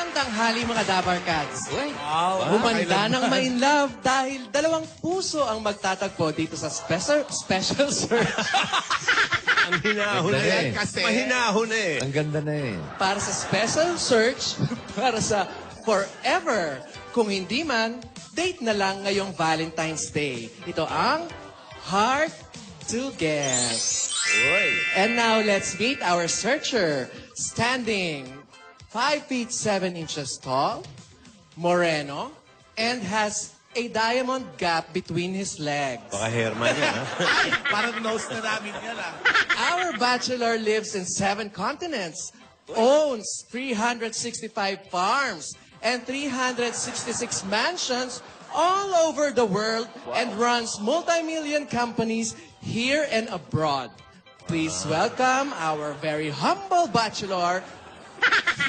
Magandang tanghali mga Dabarkads. Wow. Humanda ng ma-in-love dahil dalawang puso ang magtatagpo dito sa special search Ang hinahon na eh. Mahinahon na eh. Ang ganda na eh. para sa special search para sa forever. Kung hindi man, date na lang ngayong Valentine's Day. Ito ang Hard to Get. Uy. And now let's meet our searcher. Standing 5 feet 7 inches tall, moreno, and has a diamond gap between his legs. Baka Herman yan, ha? Parang nose na namin yan, ah. Our bachelor lives in 7 continents, owns 365 farms, and 366 mansions all over the world, and runs multi-million companies here and abroad. Please welcome our very humble bachelor,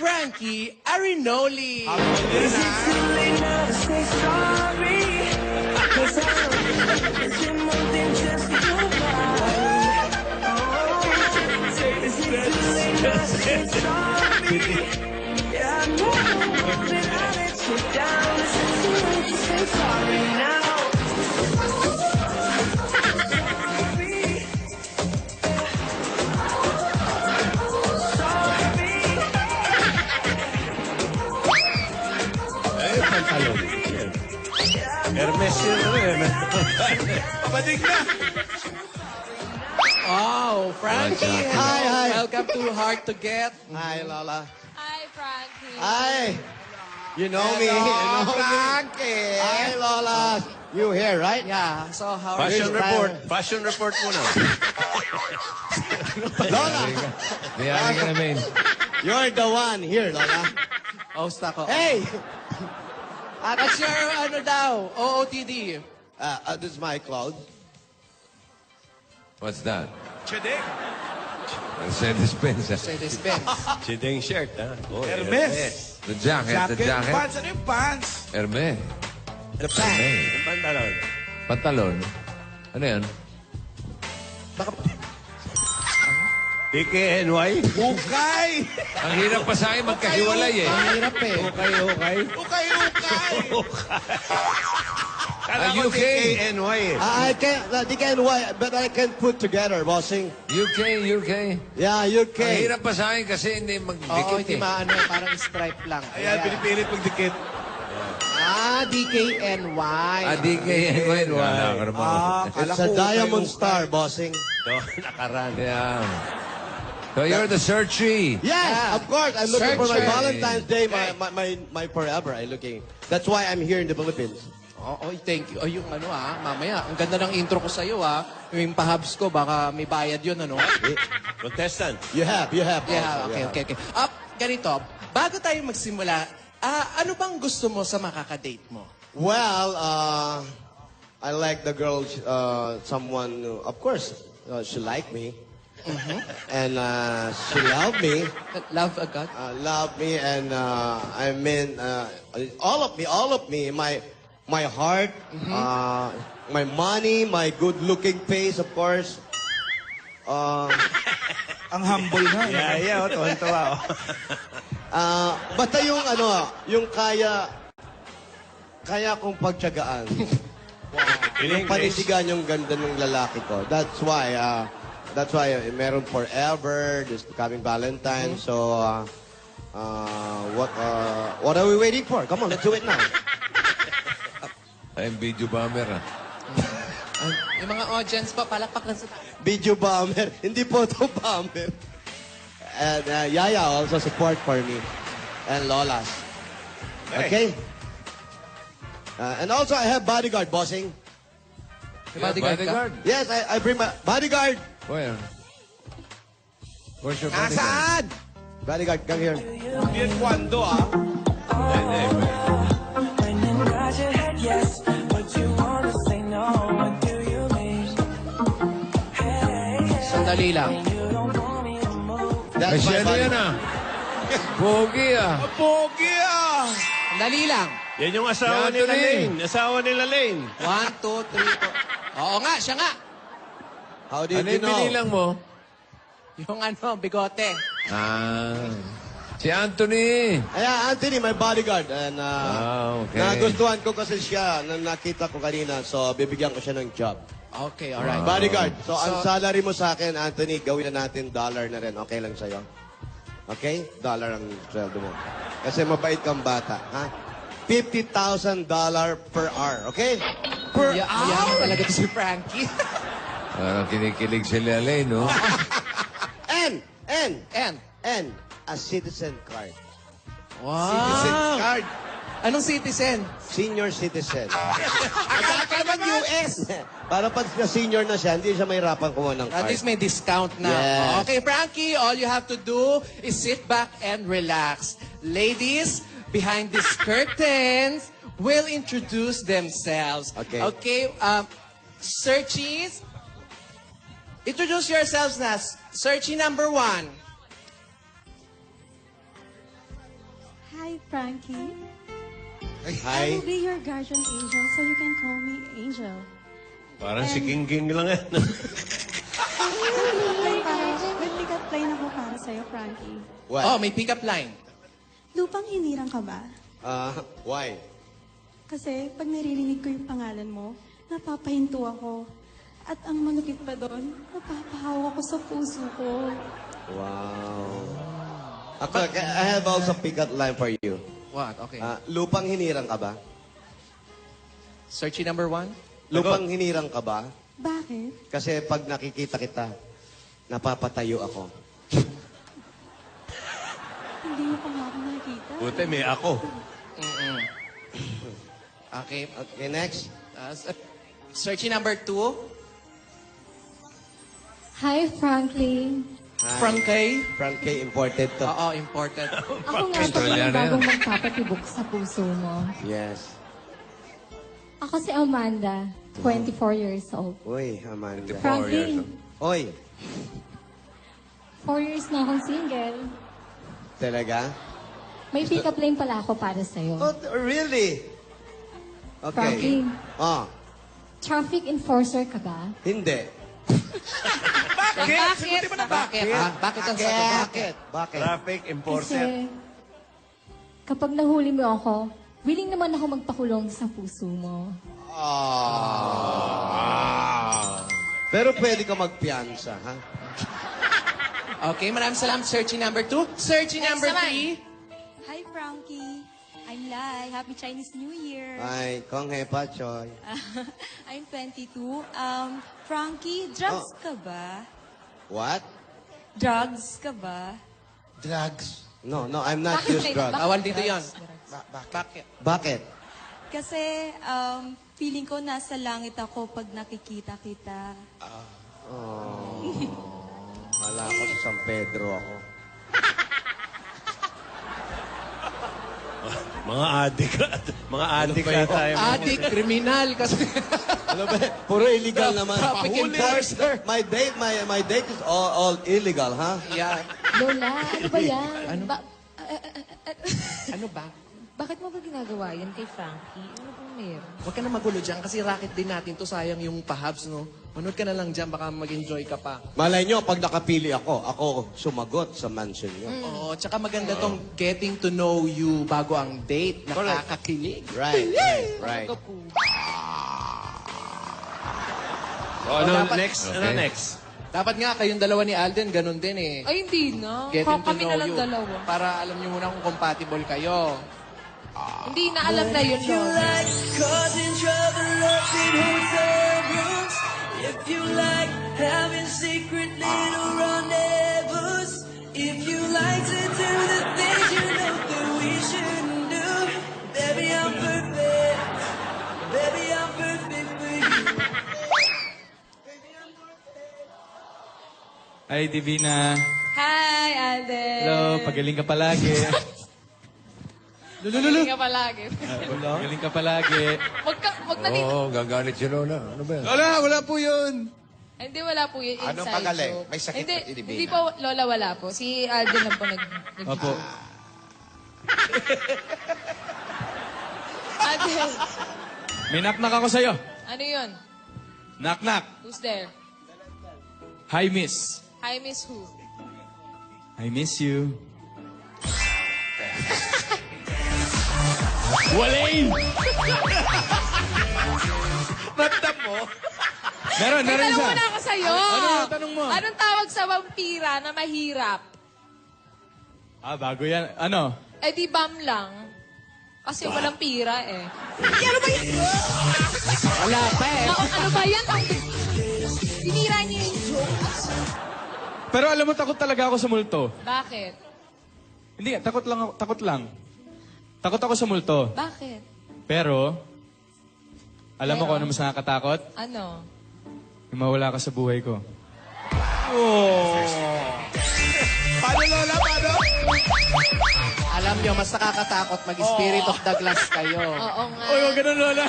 Frankie Arinoli. Is it too late now to say sorry? 'Cause I know it's been more than just goodbye. Oh, is it too late now to say sorry? Yeah, I know that I let you down. Is it too late to say sorry now? Hermes yun, ano eh. Papadig na. Oh, Frankie. Hi. Welcome to Hard to Get. Hi, Lola. Hi, Frankie. Hi. You know me. You know Frankie. me. Hi, Lola. You here, right? Yeah, so how are Fashion you? report. Fashion report muna. Lola, Mayari ka namin. you're the one here, Lola. Host ako. Hey! What's your, ano daw, OOTD? This is my cloud. What's that? Chedek. Mercedes-Benz. Mercedes-Benz. Chideng shirt, ha? Oh, Hermes. The jacket, the jacket. Pants. Ano yung pants? Hermes. Hermes. Hermes. Yung pantalon. Pantalon. Ano yan? DKNY. Ukay. Ang hirap pa sa akin magkahiwalay eh. Ang hirap eh. Okay. Ukay. Kala ko UK. DKNY eh. I can't, they can, but I can put together, bossing. UK. Yeah, Ang UK. hirap pa sa akin kasi hindi Oo, magdikit hindi eh. maano, parang stripe lang. Ayan, pinipilit magdikit. DKNY. DKNY. Wala ka naman. It's a diamond star, bossing. No, nakaran. Yeah. So you're the searchy. Yes, Yeah. of course. I'm looking for my Searcher. Valentine's Day, my forever. I'm looking. That's why I'm here in the Philippines. Oh, thank you. Oh, yung ano mamaya. Ang ganda ng intro ko sa'yo Yung pahabs ko, baka may bayad yun, ano? Contestant. You have. Yeah, also, okay. Ganito, bago tayo magsimula, ano bang gusto mo sa makakadate mo? Well, I like the girl, someone, of course, she liked me. And she loved me. Love agad? Loved me, and I mean, all of me, my heart, my money, my good-looking face, of course. Ang humble na. Yeah, tuwan-tuwa. Basta yung kaya kong pagtiyagaan. Yung panindigan yung ganda ng lalaki ko. That's why meron forever, this coming Valentine. So, what are we waiting for? Come on, let's do it now. I'm video bomber Yung mga audience pa, palakpak lang sa Video bomber. Hindi photo bomber. And Yaya also support for me. And Lolas. Okay? And also I have bodyguard, bossing. bodyguard ka? Yes, I bring my bodyguard. Where? Where's your bodyguard? Nasaan? Bodyguard, come here. Yan kwando, ah. When you nod your head yes, but you wanna say no. What do you mean? Hey, Sandali lang. you don't want me to move. That's Kasi my ano yan bodyguard. Pogi Pogi, ah. Sandali lang. Yan yung asawa Yan, nila Tony. Lane. Asawa nila Lane. 1, 2, 3, 4. Oo nga, siya nga. How did Ano you yung know? binilang mo? Yung ano, bigote. Ah. Si Anthony. Ayan, Anthony, my bodyguard. And, Okay. nagustuhan ko kasi siya na nakita ko kanina. So, bibigyan ko siya ng job. Okay, alright. Bodyguard. So, ang salary mo sa akin, Anthony, gawin na natin dollar na rin. Okay lang sa'yo? Okay? Dollar ang sweldo mo. Kasi mabait kang bata, ha? $50,000 per hour, okay? Per Mayaman talaga to si Frankie. Parang kinikilig si Lele, no? And, And, a citizen card. wow. Citizen card. Anong citizen? Senior citizen. Magkakaroon US. Para pag senior na siya, hindi siya mahirapan kumuha ng At card. least may discount na. Yes. Okay, Frankie, all you have to do is sit back and relax. Ladies, behind these curtains will introduce themselves. Okay. Okay, searchies, introduce yourselves na. Searchie number 1. Hi, Frankie. I Hi. will be your guardian angel, so you can call me Angel. Parang si King King lang yan. May pick-up line ako para sa'yo, Frankie. What? Oh, may pick-up line. Lupang hinirang ka ba? Why? Kasi pag naririnig ko yung pangalan mo, napapahinto ako. At ang malupit pa doon, napapahaw ako sa puso ko. Wow. Ako, I have also pick-up line for you. What? Okay. Lupang hinirang ka ba? Searchie number 1. Lupang hinirang ka ba? Bakit? Kasi pag nakikita kita, napapatayo ako. Hindi mo pa nga ako nakikita. Buti may ako. Okay. Okay, next. Searchie number 2. Hi, Franklin. Hi. Frankie. Frank K. Imported to. Oo, important. Ako nga pala Australiano yung bagong yan. magpapatibok sa puso mo. Yes. Ako si Amanda, 24 years old. Uy, Amanda. Franklin, Oy, 4 years na akong single. talaga? May pick-up line pala ako para sa'yo. Oh, really? Okay. Franklin, Ah, traffic enforcer ka ba? hindi. Bakit? Bakit? Bakit ang sagot? Bakit? Bakit? Traffic enforcer. Kasi kapag nahuli mo ako, willing naman ako magpakulong sa puso mo. Pero pwede ka magpiyansa, ha? Okay, maraming salamat. Searchie number 2. Searchie number 3. Hi, Frankie. I'm Lai. Happy Chinese New Year. Ay, Kong Hepa Choy. I'm 22. Frankie, drugs ka ba? What? Drugs ka ba? Drugs. No, I'm not used drugs. Bawal dito yon. Bakit? Bakit? Kasi feeling ko nasa langit ako pag nakikita kita. Wala ko sa San Pedro ako. Mga adik. Mga adik na tayo. Adik, kriminal kasi. Ano ba? Puro illegal naman. Traffic enforcer. My date is all illegal, ha? Yeah. Lola, ano ba yan? Ano? Ano ba? Bakit mo ba ginagawa yan kay Frankie? Ano bang meron? Huwag ka na magulo dyan kasi racket din natin to. Sayang yung pahabs, no? Manood ka na lang dyan, baka mag-enjoy ka pa. Malay nyo, pag nakapili ako sumagot sa mansion nyo. Oo, tsaka maganda tong getting to know you bago ang date. Nakakakilig. Right. Ano dapat- next? Ano Okay. next? Dapat nga, kayong dalawa ni Alden, ganun din eh. Ay, hindi na. Getting to Kami know na lang you. dalawa. Para alam nyo muna kung compatible kayo. Hindi na alam na yun, Lola. Causing trouble up in hotel rooms. If you like having secret little rendezvous. If you like to do the things you know that we shouldn't do. Baby, I'm perfect. Baby, I'm perfect for you. Hi, Divina. Hi, Alden. Hello, pagaling ka palagi. Hindi ka palagi. Pagaling ka palagi. Wag na dito. Oo, gagalit si Lola. Ano ba yan? Wala po yun. Hindi, wala po yun. Anong Inside pagaling? joke. May sakit Hindi, ba si Divina? hindi po, Lola, wala po. Si Alden lang po nag... Opo. Alden, May knock-knock ako sa'yo. ano yun? Knock-knock. Who's there? Hi, miss. Hi, Miss Who? I miss you. Walain! Ramdam mo? Meron Tanong isa. muna ako sa'yo. Ano yung tanong mo? Anong tawag sa vampira na mahirap? Ah, bago yan. Ano? Eh di bam lang. Kasi walang pira eh. Wala pa eh. Ano ba yan? Sinira niyo yung joke. Pero alam mo, takot talaga ako sa multo. Bakit? Hindi, takot lang. Takot ako sa multo. Bakit? Pero, alam mo Pero? kung ano mas nakakatakot? Ano? Yung mawala ka sa buhay ko. Paano, Lola? Paano? Alam nyo, mas nakakatakot mag-spirit of the glass kayo. Oo nga. Uy, huwag ganun, Lola.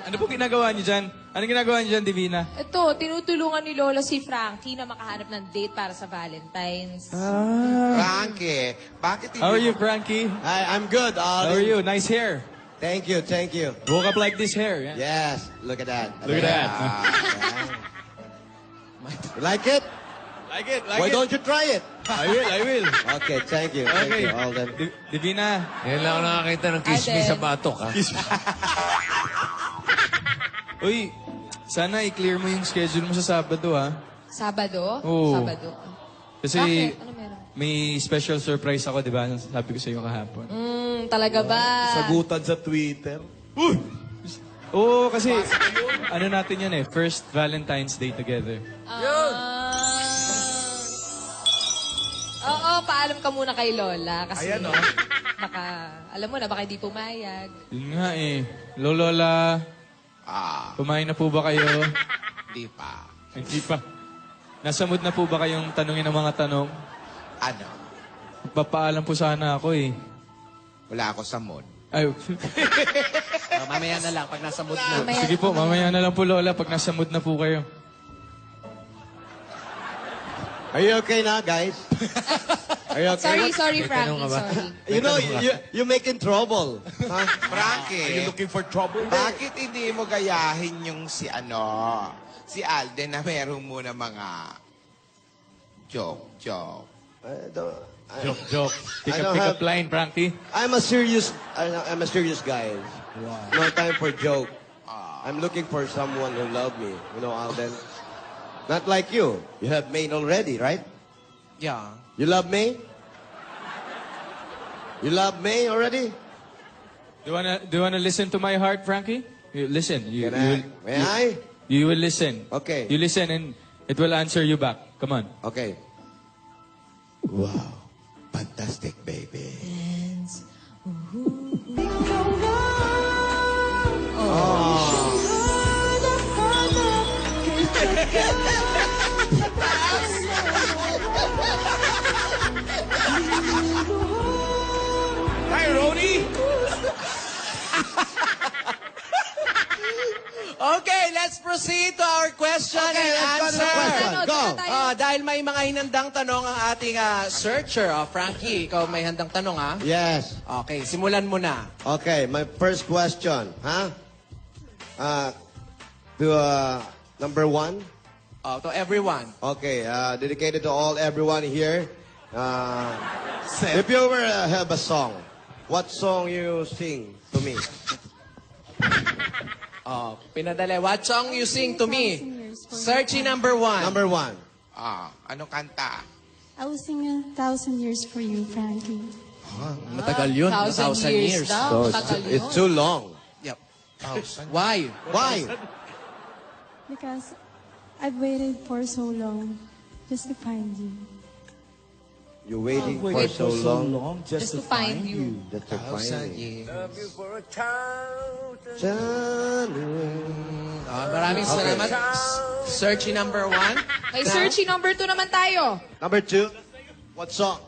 Ano po ginagawa niyo dyan? Anong ginagawa niyo dyan, Divina? Ito, tinutulungan ni Lola si Frankie na makahanap ng date para sa Valentine's. Frankie, bakit hindi How are you, mo- Frankie? Hi, I'm good, How are you? Nice hair. Thank you, thank you. Woke up like this hair. Yeah. Yes, look at that. Look at that. You like it? Like it, Why don't you try it? I will. Okay, thank you. Thank Okay. you, Alden. Divina, Yan lang ako nakakita ng kismis Alden. sa batok, ha? uy, sana i-clear mo yung schedule mo sa Sabado, ha? Sabado? Oo. Sabado. Kasi Bakit? Ano meron? may special surprise ako, di ba? Sabi ko sa iyo kahapon. Talaga ba? Sagutan sa Twitter. Oo, kasi ano natin yan eh, first Valentine's Day together. Oo, paalam ka muna kay Lola. Kasi Ayan, oh. baka, alam mo na, baka hindi pumayag. Yun nga eh. Lola, kumain na po ba kayo? Di pa. Hindi pa. Nasa mood na po ba kayong tanungin ng mga tanong? Ano? Papaalam po sana ako eh. Wala ako sa mood. Ay, Mamaya na lang, pag nasa mood na. sige po, mamaya na lang po Lola pag nasa mood na po kayo. Are you okay now, guys? Are you okay? Sorry, Frankie, sorry. You know, you making trouble. Huh? Frankie, Are you looking for trouble? bakit hindi mo gayahin yung si Alden na meron muna mga joke. Joke. Pick I don't up have- line, Frankie. I'm a serious guy. No time for joke. I'm looking for someone who love me. You know, Alden. Not like you. You have May already, right? Yeah. You love May? You love May already? Do you wanna listen to my heart, Frankie? You listen. May I? You will listen. Okay. You listen and it will answer you back. Come on. Okay. Wow. Fantastic, baby. Hi, Ronnie! Okay, let's proceed to our question and let's go to answer. the question. Go. Dahil may mga hinandang tanong ang ating searcher. Frankie, ikaw may handang tanong, ha? Yes. Okay, simulan mo na. Okay, my first question, huh? To number one. To everyone. Okay, dedicated to everyone here. If you ever have a song, what song you sing to me? Pinadala, what song you sing to me? Searchy number one. Number one. Anong kanta? I will sing 1,000 years for you, Frankie. Matagal yun. 1,000 years. daw. So Tagal yun. it's too long. Yep. Why? Why? Because I've waited for so long just to find you. You're waiting for so long Just to find you. just to find me. Maraming salamat. Searchy number one. Kay Searchy number 2 naman tayo. Number two. What song?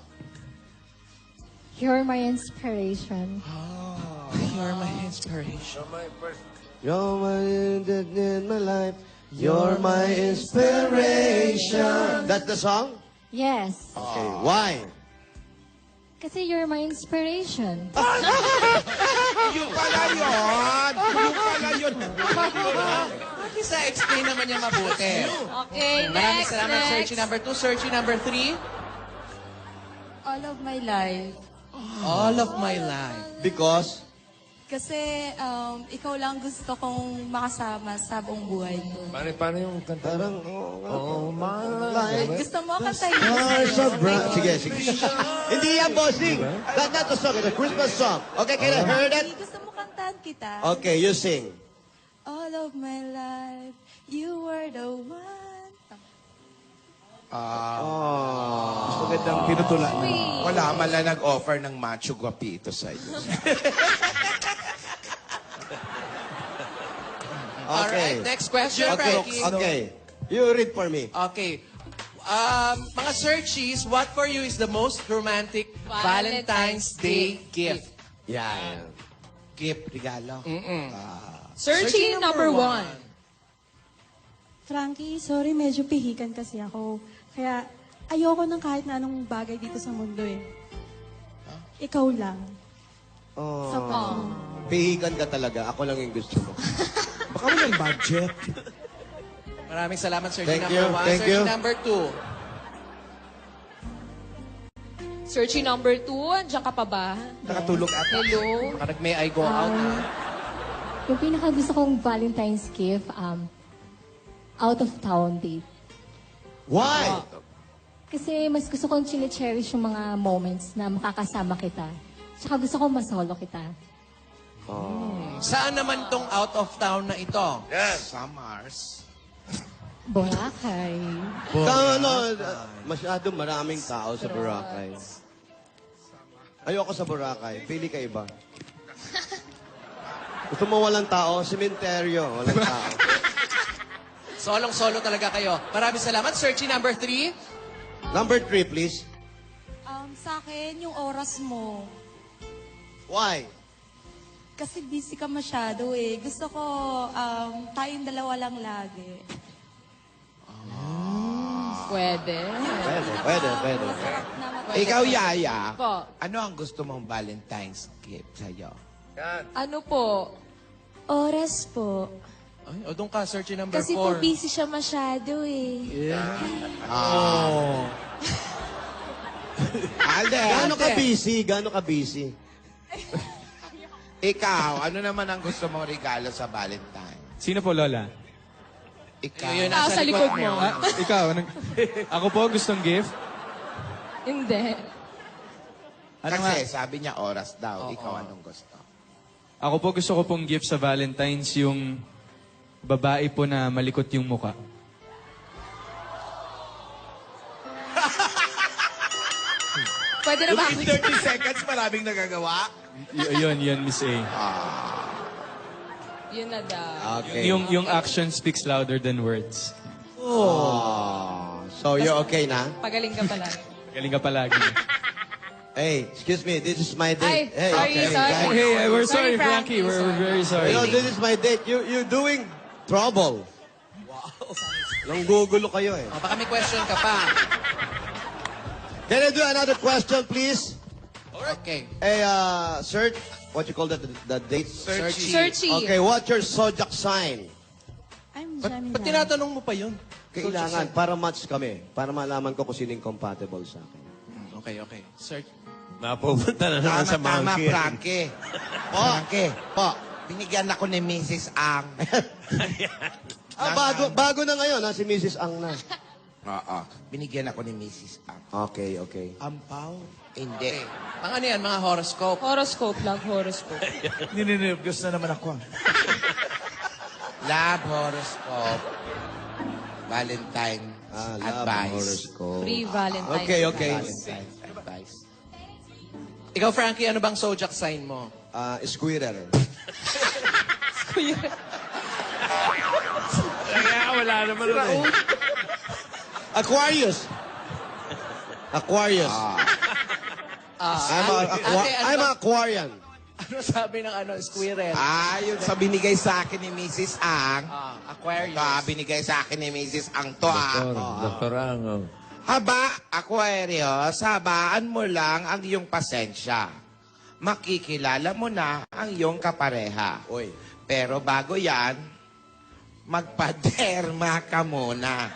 You're my inspiration. You're my inspiration. You're my in my life. You're my inspiration. That's the song? Yes. Okay. Why? Kasi you're my inspiration. Yung pala yun! Isa, explain naman niya mabuti. Okay, Maraming next, salamat, next. Searchy number two. Searchy number three. All of my life. All of my life. Because? Kasi ikaw lang gusto kong makasama sa buong buhay ko. Paano yung kanta? Parang, Oh, my like Gusto mo kantahin stars of bright. Sige, sige. Hindi yan, bossing. That's not the song. It's a Christmas song. Okay, can I hear that? Gusto mo kantahan kita? Okay, you sing. All of my life, you were the one. Oh. Magandang pinutulan. Wala man lang nag-offer ng macho guapito sa iyo. Alright, next question, Okay, Frankie. okay. You read for me. Okay. Mga searchies, what for you is the most romantic Valentine's Day gift? Yeah. Gift, regalo. Searching number 1. Frankie, sorry, medyo pihikan kasi ako. Kaya ayoko ng kahit na anong bagay dito sa mundo eh. Ikaw lang. Oh. Sa puso. Pihikan ka talaga. Ako lang yung gusto mo. Baka walang budget. Maraming salamat, searching Thank number you, 1. thank Searching you. number 2. Searching number 2, andiyan ka pa ba? Nakatulog ata. Hello? Baka may I go out, ha? Yung pinaka gusto kong Valentine's gift, out of town date. Why? Kasi mas gusto kong chine-cherish yung mga moments na makakasama kita. Tsaka gusto kong masolo kita. Saan naman tong out of town na ito? Sa Mars. Boracay. Masyado maraming tao sa Boracay. Ayoko sa Boracay. Pili ka iba. Gusto mo walang tao? Sementeryo. Walang tao. Solong-solo talaga kayo. Maraming salamat. Searching number 3. Number 3, please. Sa akin, yung oras mo. Why? Kasi busy ka masyado eh. Gusto ko tayong dalawa lang lagi. Pwede. Pwede. Masarap na Ikaw, Yaya, Po. ano ang gusto mong Valentine's gift sa'yo? Ano po? Oras po. Ay, o doon ka, searching number 4. Kasi po busy siya masyado eh. Alden, Gaano ka busy? Gaano ka busy? ikaw, ano naman ang gusto mong regalo sa Valentine? Sino po, Lola? Ikaw. Yun, Nasa likod mo. Ikaw, ako po gustong gift? Hindi. Ano nga? Kasi sabi niya oras daw. Ikaw anong gusto? Ako po gusto ko pong gift sa Valentine's yung babae po na malikot yung muka. Pwede na ba? Within 30 seconds, maraming nagagawa. Yun, Miss A. Yun na daw. Okay. Yung action speaks louder than words. So, you're okay na? Pagaling ka pala. Galing ka palagi. Hey, excuse me. This is my date. Ay, sorry, okay, sorry. guys. Hey, we're Sorry, sorry, Frankie. Frankie. We're very sorry. You know, this is my date. You're doing trouble. Nanggugulo kayo eh. Baka may question ka pa. Can I do another question, please? Okay. Hey, sir, what you call that? The date? Searching. Okay, what's your zodiac sign? I'm Ba't Gemini. tinatanong mo pa yun? Kailangan, para match kami. Para malaman ko kung sino yung compatible sa akin. Okay. Search. Napupunta na naman sa Tama, monkey. Frankie. Frankie, binigyan ako ni Mrs. Ang. Bago na ngayon, si Mrs. Ang na. Oo. Binigyan ako ni Mrs. Ang. Okay. Ampaw? Hindi. Ang ano yan, mga horoscope. Horoscope lang, horoscope. Nininirgos na naman ako. Love horoscope. Valentine advice. horoscope. Free Valentine's. Okay. Valentine advice. Ikaw, Frankie, ano bang zodiac sign mo? Squirrel. Kaya wala naman rin. Aquarius. I'm an Aquarian. Ano sabi ng squirrel? Yung sa binigay sa akin ni Mrs. Ang. Aquarius. Binigay sa akin ni Mrs. Ang to, Doktor Ang. Haba, Aquarius, habaan mo lang ang iyong pasensya. Makikilala mo na ang iyong kapareha. Oy. Pero bago yan, magpaderma ka muna.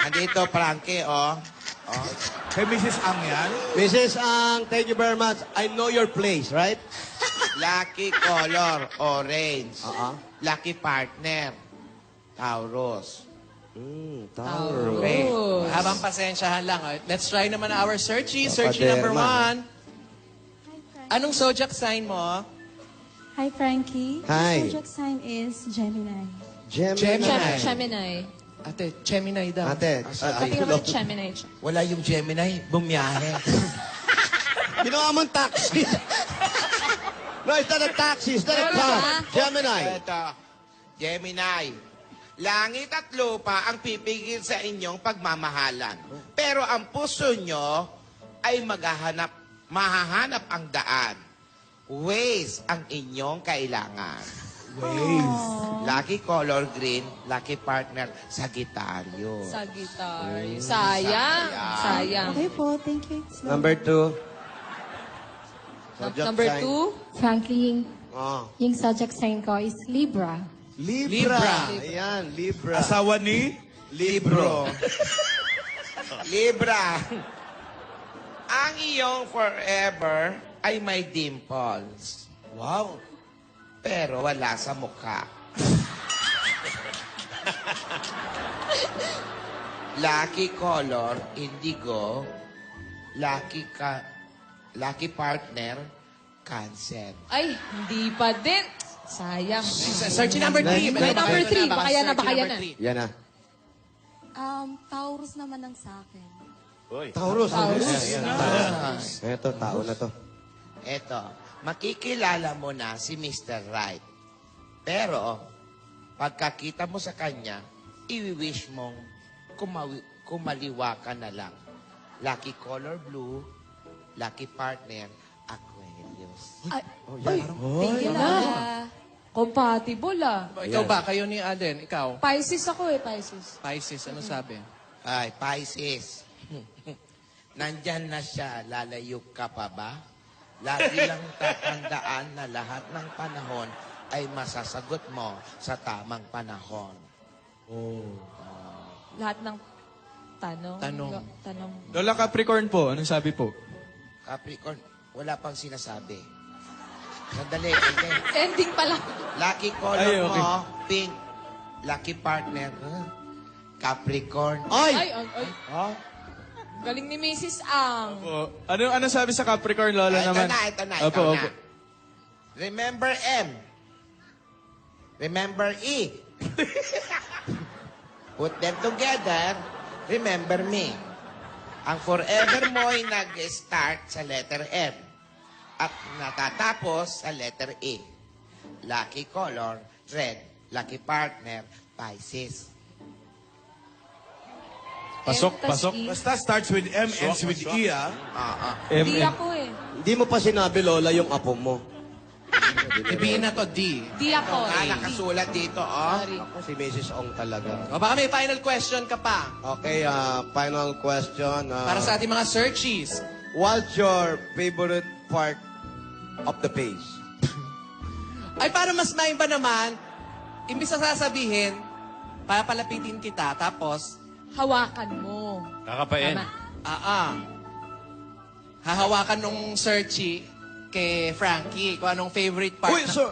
Andito, Frankie, oh. Kay Mrs. Ang yan? Mrs. Ang, thank you very much. I know your place, right? Lucky color, orange. Lucky partner, Taurus. Tauro. Okay. Habang pasensyahan lang. Let's try naman our searchy. Searchy number Paderma. 1. Anong zodiac sign mo? Hi, Frankie. Hi. Zodiac sign is Gemini. Gemini. Gemini. Ate, Gemini daw. Ate, Pati naman Gemini. Wala yung Gemini, bumiyahe. ginawa mong taxi. No, it's not a taxi. It's not a car. Gemini. Ito, Gemini. Langit at lupa ang pipigil sa inyong pagmamahalan. Pero ang puso nyo ay mahahanap ang daan. Ways ang inyong kailangan. Ways. Lucky color green, lucky partner, Sagittario. Sagittario. Sayang. Sayang. Okay po, thank you. Number 2. Zodiac Number sign. 2. Frankie, Oh. yung zodiac sign ko is Libra. Libra. Ayan, Libra. Asawa ni? Libro. Libra. Ang iyong forever ay may dimples. Wow. Pero wala sa mukha. Lucky color, indigo. Lucky partner, Cancer. Ay, hindi pa din. Sayang. Searchy number 3. May number 3. Baka yan na, baka yan na. Yan na. Taurus naman ang sa akin. Taurus. Ito, tao na to. Eto, makikilala mo na si Mr. Right. Pero, pagkakita mo sa kanya, i-wish mong kumaliwa ka na lang. Lucky color blue, lucky partner, Aquarius. Tingin na. Compatible ah. Ikaw ba? Kayo ni Aden? Ikaw? Pisces ako eh, Pisces. Pisces, ano sabi? Ay, Pisces. Nandyan na siya, lalayo ka pa ba? Lagi lang tatandaan na lahat ng panahon ay masasagot mo sa tamang panahon. Lahat ng tanong. Tanong. Lola Capricorn po, anong sabi po? Capricorn, wala pang sinasabi. Sandali, hindi. Ending pa lang. Lucky color Ay, okay. mo, pink. Lucky partner, Capricorn. Ay. Oh, Galing ni Mrs. Ang. Ano sabi sa Capricorn, Lola ito naman? na, ito na, Opo, ikaw opo. na. Remember M. Remember E. Put them together, remember me. Ang forever mo ay nag-start sa letter M at natatapos sa letter E. Lucky color, red. Lucky partner, Pisces. Pasok, M tas pasok. E. Basta starts with M, ends with E, ah. Hindi ako eh. Hindi mo pa sinabi, Lola, yung apo mo. Ibihin na to, D. Di ako. Nakasulat dito, oh. Sorry. Ako si Mrs. Ong talaga. O baka may final question ka pa. Okay, final question. Para sa ating mga searchies. What's your favorite part of the page? Ay, para mas maiba naman, imbis na sasabihin, papalapitin kita, tapos, Hawakan mo. Kakapain. Tama. hahawakan nung searchy kay Frankie kung anong favorite part. Uy, sir!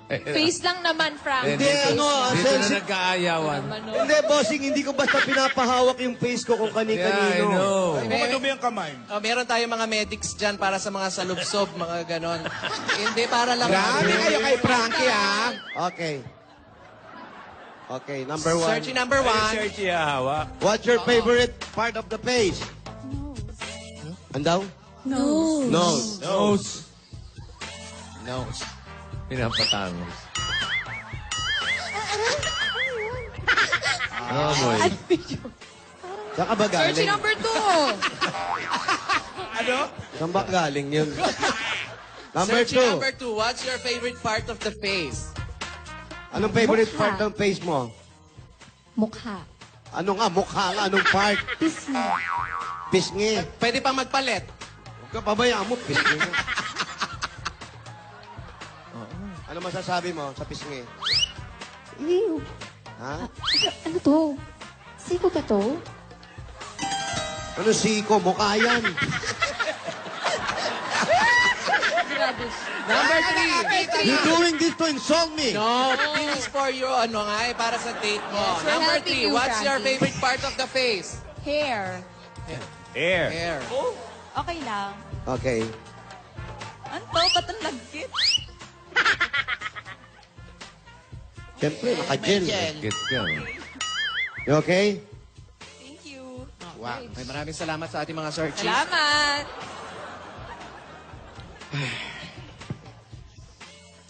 Face lang naman, Frank. Hindi, ano, Dito na sensitive. nagkaayawan. Ano? Hindi, bossing, hindi ko basta pinapahawak yung face ko kung Yeah, I kani-kanino. know. Madumi ang kamay. Meron tayong mga medics dyan para sa mga salubsob, mga ganon. Hindi, para lang. Grabe kayo kay Frankie, ah. Okay. Okay, number 1. Searchy number 1. Searchy hawak. What's your favorite part of the page? Andaw? No. Nose. Nose. Nose. Pinapatangos. Ano mo eh? Saan ka ba Searching galing? number 2. Saan ba galing yun? Number Searchy 2. number 2. What's your favorite part of the face? Anong favorite Mukha. part ng face mo? Mukha. Ano nga? Mukha nga. Anong part? Pisngi. Pisngi. Pwede pang magpalit. Huwag ka pabayaan mo. Pisngi. Ano masasabi mo sa pisngi? Ew. Ha? Ano to? Siko ba to? Ano siko? Mukha yan. Grabe. Number 3. You're doing this to insult me. No, this is for you, ano nga eh, para sa date mo. Yes, we're Number helping 3, you, what's your Frankie. favorite part of the face? Hair. Air. Hair. Okay lang. Okay. Ano to? Ba't ang lagkit? Siyempre, naka-gel. Get ka. You okay? Thank you. Wow. Okay, maraming salamat sa ating mga searches. Salamat.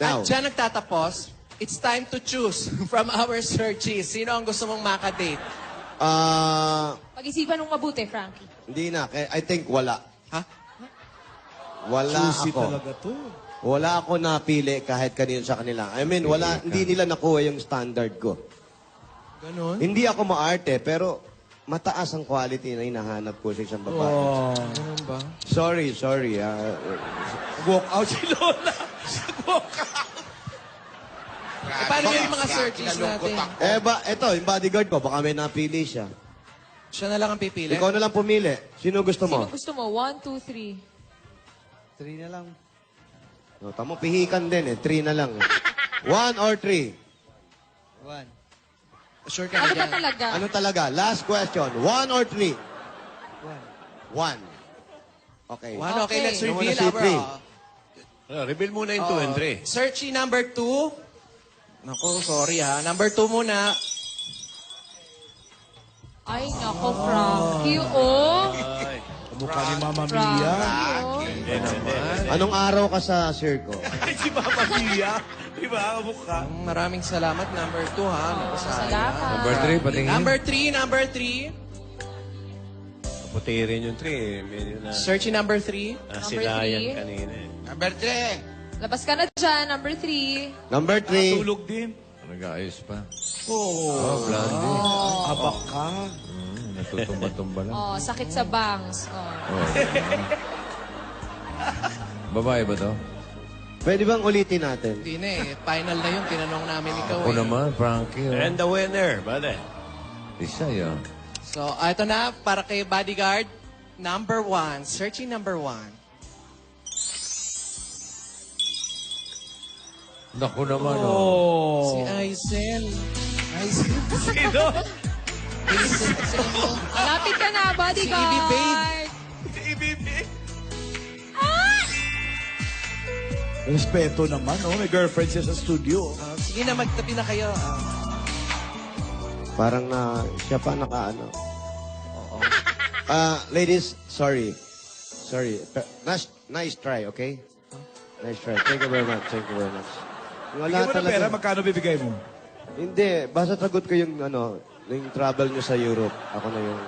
Now, At dyan nagtatapos, it's time to choose from our searches. Sino ang gusto mong makadate? Pag-isipan mong mabuti, Frankie. hindi na. I think wala. Ha? Wala Susi ako. talaga to. Wala ako napili kahit kanino sa kanila. I mean, hindi nila nakuha yung standard ko. Ganon? Hindi ako maarte, pero mataas ang quality na hinahanap ko sa isang babae. Ganon ba? Sorry. Walk out si Lola. Walk out. Eh, paano yung mga searches natin? Eto, yung bodyguard ko, baka may napili siya. Siya na lang ang pipili? Ikaw na lang pumili. Sino gusto mo? Sino gusto mo? 1, 2, 3. 3 na lang. No, tamo, pihikan din eh. 3 na lang. 1 or 3? Sure ka na Ano ba dyan? talaga? Ano talaga? Last question. 1 or 3? 1. Okay. One, okay, let's Sino reveal muna si our... three? Reveal muna yung 2 and 3. Searchy number 2. Naku, sorry ha. Number 2 muna. Ay, nako, Frankie. Oh. Mukha ni Mama Mia. Frankie, oh. Hindi naman. Anong araw ka sa circo? Ay, si Mama Mia. Diba? Mukha. Maraming salamat. Number 2 ha. Naku, sayang. Salamat. Number 3, patingin. Number 3. Puti rin yung 3. Medyo na Searchy number 3. nasilayan three. kanina eh. Number 3. Labas ka na dyan. Number 3. Number 3. Tulog din. Nag-aayos pa. Oh. Oh, blondie. Abak ka. Natutumba-tumba lang. Oh, sakit sa bangs. Oh. Oh. Babae ba to? Pwede bang ulitin natin? Hindi na eh. Final na yun. Tinanong namin ikaw Ako eh. naman, Frankie. Oh. And the winner, bale. Isa yun. So, ito na. Para kay bodyguard. Number 1. Searching number 1. Naku naman, oh. Si Aizen. Sino? Malapit ka na, bodyguard. Si Ibby Babe. Si Ibibi. Respeto naman, oh. May girlfriend siya sa studio. Sige na, magtabi na kayo. Parang siya pa nakaano. Ladies, sorry. Nice try, okay? Nice try. Thank you very much. Bigyan mo ng pera, magkano bibigay mo? Hindi, basta sagot ko yung yung travel nyo sa Europe. Ako na yung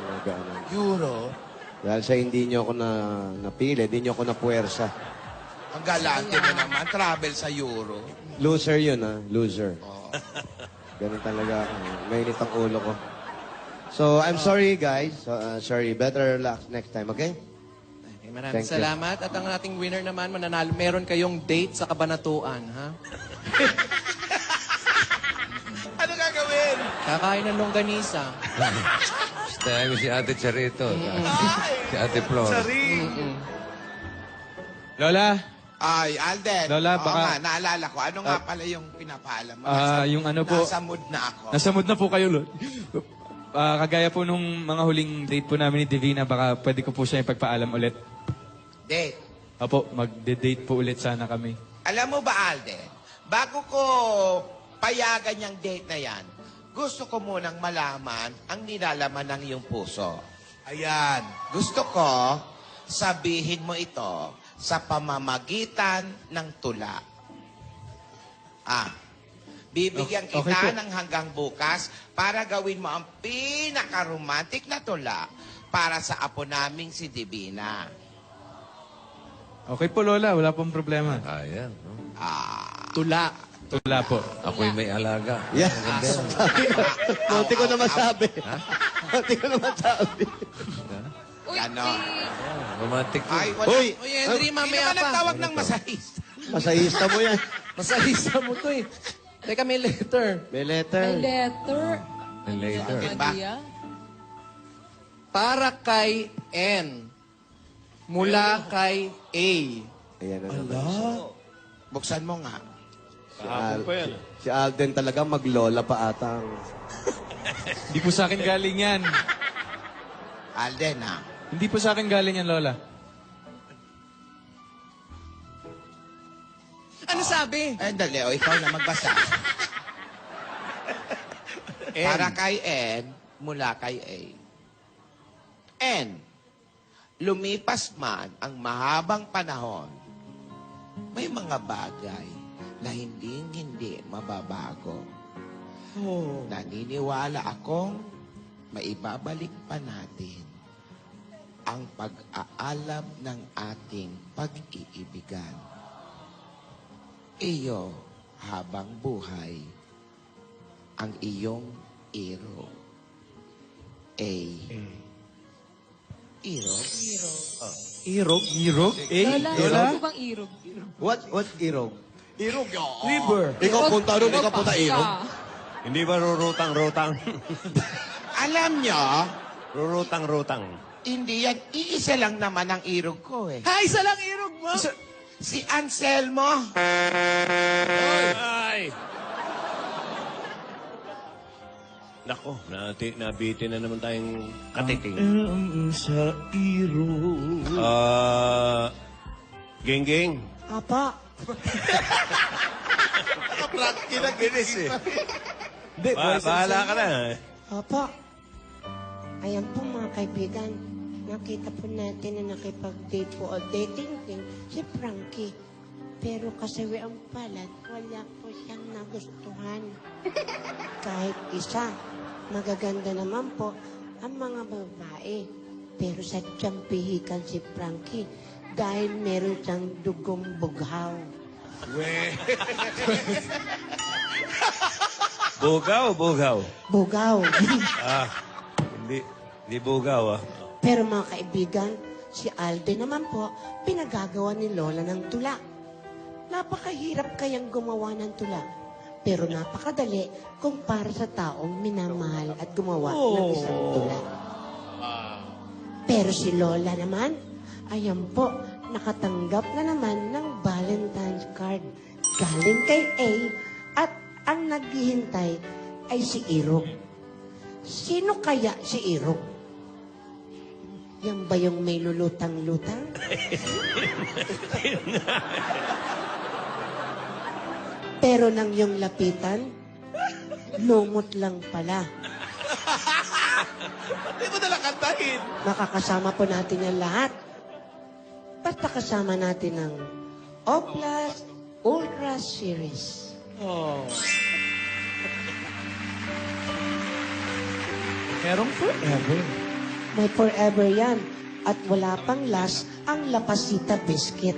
Euro. Dahil sa hindi nyo ako napili, hindi nyo ako napuwersa. Ang galante mo naman. Travel sa Euro. Loser yun, loser. Ganun talaga ako. Mainit ang ulo ko. So, I'm sorry, guys. Sorry. Better luck next time, okay? Maraming Thank you. salamat. At ang ating winner naman, mananalo. Meron kayong date sa Kabanatuan, ha? Ano gagawin? Kakain ng longganisa. Tayo si Ate Charito. Si Ate Flor. Sari. Lola, Ay, Alden. Lola, Oo baka- nga, naalala ko. Ano nga pala yung pinapaalam mo? yung ano po, Nasa mood na ako. nasa mood na po kayo, Lord. Kagaya po nung mga huling date po namin ni Divina, baka pwede ko po siya ipagpaalam ulit. Date. Opo, magde-date po ulit sana kami. Alam mo ba, Alden? Bago ko payagan yung date na yan, gusto ko munang malaman ang nilalaman ng iyong puso. Ayan. Gusto ko sabihin mo ito sa pamamagitan ng tula. Bibigyan kita Okay po. ng hanggang bukas para gawin mo ang pinaka-romantic na tula para sa apo naming si Divina. Okay po, Lola. Wala pong problema. Ayan. No? Tula. Tula po. Ako'y may alaga. Yeah. Munti ko na masabi. Munti ko na masabi. Uy, Ganon. Romantic po. Ay, wala. Uy! Uy, Henry, Hindi mamaya naman pa. nagtawag ng masahista. Masahista mo yan. Masahista mo to eh. Teka, may letter. May may letter. letter. And later. Bakit ba? Maria. para kay N. Mula kay A. Ayan na naman. Buksan mo nga. Si Alden talaga maglola pa atang. Hindi po sa akin galing yan. Alden, ha? Hindi po sa akin galing yan, Lola. Ano sabi? Dali, ikaw na magbasa. Para kay N, mula kay A. N, lumipas man ang mahabang panahon, may mga bagay na hindi mababago. Naniniwala akong maibabalik pa natin ang pag-aalab ng ating pag-iibigan. Iyo habang buhay ang iyong iro. A. Irog? Irog? Irog? Lola, ano bang irog? What irog? Irog. River. Ikaw punta ron, ikaw punta irog. Hindi ba rurutang-rutang? Alam nyo, Rurutang-rutang. hindi yan. Iisa lang naman ang irog ko eh. Ha, isa lang irog mo. Si Anselmo. Ay! Nako, nabitin na naman tayong katiting. Sa iro. Geng-geng. Apa? Practice na ginis eh. Bahala ka na. Opo. Ayan po mga kaibigan, nakita po natin na nakipag-date po o dating din si Frankie. Pero kasawiang palad, wala po siyang nagustuhan. Kahit isa, magaganda naman po ang mga babae. Pero sadyang pihikan si Frankie dahil meron siyang dugong bughaw. Bugaw, bugaw. Bugaw. Hindi bugaw Pero mga kaibigan, si Alden naman po, pinagagawa ni Lola ng tula. Napakahirap kayang gumawa ng tula. Pero napakadali kung para sa taong minamahal at gumawa ng isang tula. Pero si Lola naman, ayan po, nakatanggap na naman ng Valentine's card galing kay A at ang naghihintay ay si Irog. Sino kaya si Irog? Yan ba yung may lulutang-lutang? Pero nang yung lapitan, lumot lang pala. Hindi mo nalang kantahin. Makakasama po natin yan lahat. Basta kasama natin ang Oplas Ultra Series. Merong forever. May forever yan. At wala pang last ang Lapasita Biscuit.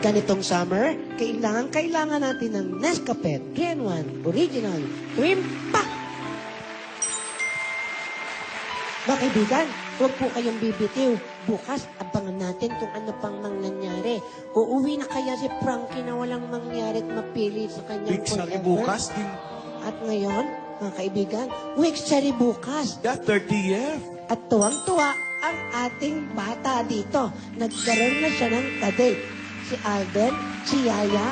Ganitong summer, kailangan natin ng Nescafe 3-in-1 Original Cream Pack. Mga kaibigan, huwag po kayong bibitiw. Bukas, abangan natin kung ano pang nangyari. Uuwi na kaya si Frankie na walang mangyari at mapili sa kanyang forever? bukas. At ngayon, mga kaibigan, Wixchery bukas. That 30th. At tuwang-tuwa ang ating bata dito. Nagkaroon na siya ng kadate. Si Alden, si Yaya,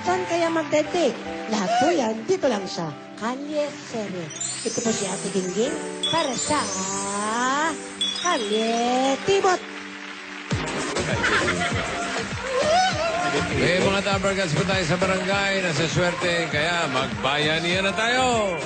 saan kaya magdedate? Lahat po yan, dito lang sa Kalye Serye. Ito po si Ate Gingging para sa Kalye Tibot. May mga tabargas po tayo sa barangay na sa swerte, kaya magbayanihan na tayo!